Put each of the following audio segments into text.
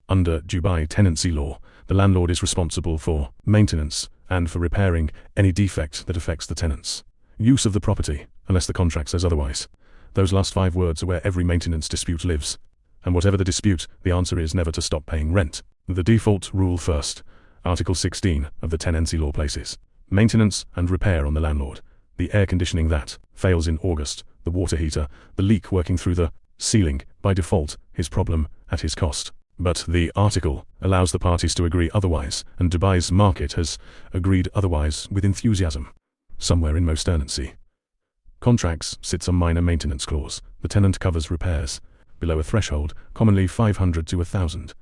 Under Dubai tenancy law, the landlord is responsible for maintenance and for repairing any defect that affects the tenants' use of the property, unless the contract says otherwise. Those last 5 words are where every maintenance dispute lives. And whatever the dispute, the answer is never to stop paying rent. The default rule first. Article 16 of the tenancy law places maintenance and repair on the landlord. The air conditioning that fails in August, the water heater, the leak working through the ceiling, by default, his problem, at his cost. But the article allows the parties to agree otherwise, and Dubai's market has agreed otherwise with enthusiasm. Somewhere in most tenancy contracts sits a minor maintenance clause. The tenant covers repairs below a threshold, commonly 500 to 1,000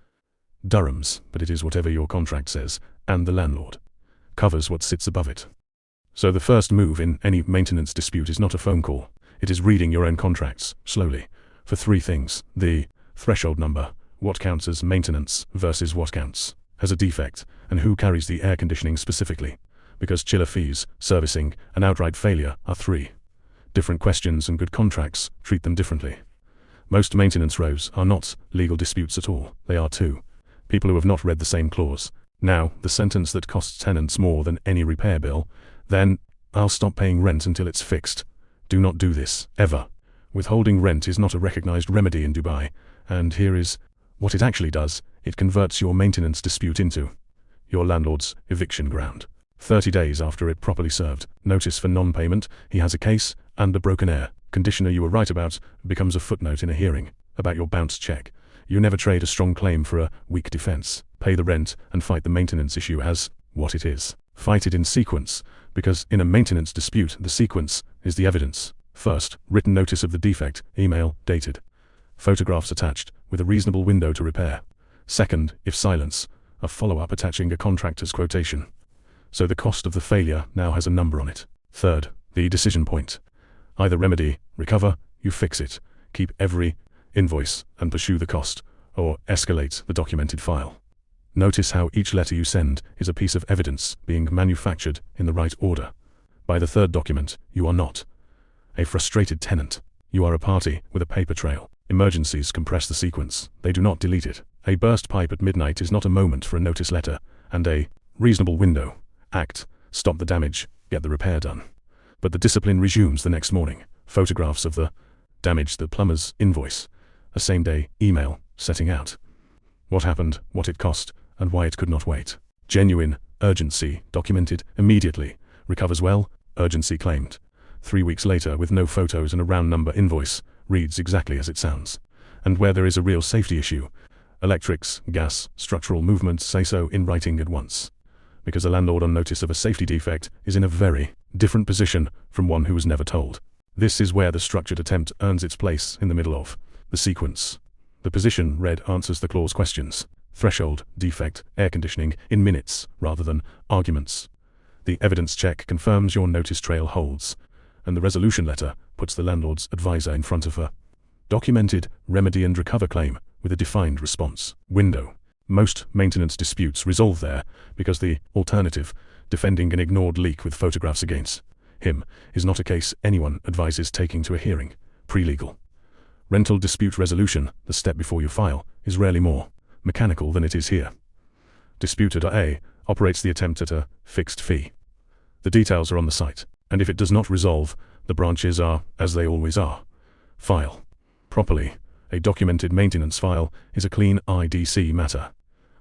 dirhams, but it is whatever your contract says, and the landlord covers what sits above it. So the first move in any maintenance dispute is not a phone call. It is reading your own contracts, slowly, for 3 things. The threshold number, what counts as maintenance versus what counts as a defect, and who carries the air conditioning specifically, because chiller fees, servicing, and outright failure are 3 different questions, and good contracts treat them differently. Most maintenance rows are not legal disputes at all. They are 2 people who have not read the same clause. Now, the sentence that costs tenants more than any repair bill, then, I'll stop paying rent until it's fixed. Do not do this, ever. Withholding rent is not a recognized remedy in Dubai, and here is what it actually does. It converts your maintenance dispute into your landlord's eviction ground. 30 days after it properly served notice for non-payment, he has a case, and a broken air conditioner you were right about becomes a footnote in a hearing about your bounce check. You never trade a strong claim for a weak defense. Pay the rent and fight the maintenance issue as what it is. Fight it in sequence, because in a maintenance dispute, the sequence is the evidence. First, written notice of the defect, email, dated. Photographs attached, with a reasonable window to repair. Second, if silence, a follow-up attaching a contractor's quotation. So the cost of the failure now has a number on it. Third, the decision point. Either remedy, recover, you fix it, keep every invoice and pursue the cost, or escalate the documented file. Notice how each letter you send is a piece of evidence being manufactured in the right order. By the third document, you are not a frustrated tenant. You are a party with a paper trail. Emergencies compress the sequence. They do not delete it. A burst pipe at midnight is not a moment for a notice letter, and a reasonable window. Act, stop the damage, get the repair done. But the discipline resumes the next morning. Photographs of the damage, the plumber's invoice, a same-day email setting out what happened, what it cost, and why it could not wait. Genuine urgency, documented immediately. Recovers well, urgency claimed. 3 weeks later, with no photos and a round number invoice, reads exactly as it sounds. And where there is a real safety issue, electrics, gas, structural movements, say so in writing at once. Because a landlord on notice of a safety defect is in a very different position from one who was never told. This is where the structured attempt earns its place in the middle of the sequence. The position read answers the clause questions. Threshold, defect, air conditioning, in minutes, rather than arguments. The evidence check confirms your notice trail holds, and the resolution letter puts the landlord's advisor in front of a documented remedy and recover claim with a defined response window. Most maintenance disputes resolve there because the alternative, defending an ignored leak with photographs against him, is not a case anyone advises taking to a hearing. Pre-legal. Rental dispute resolution, the step before you file, is rarely more mechanical than it is here. Disputed A operates the attempt at a fixed fee. The details are on the site, and if it does not resolve, the branches are, as they always are. File. Properly, a documented maintenance file is a clean IDC matter.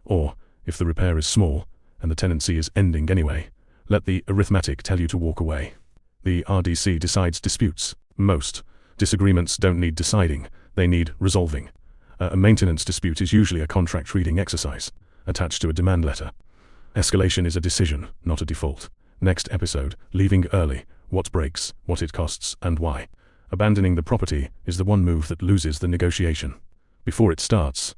Or, if the repair is small, and the tenancy is ending anyway, let the arithmetic tell you to walk away. The RDC decides disputes. Most disagreements don't need deciding, they need resolving. A maintenance dispute is usually a contract reading exercise, attached to a demand letter. Escalation is a decision, not a default. Next episode, leaving early, what breaks, what it costs, and why. Abandoning the property is the one move that loses the negotiation. Before it starts,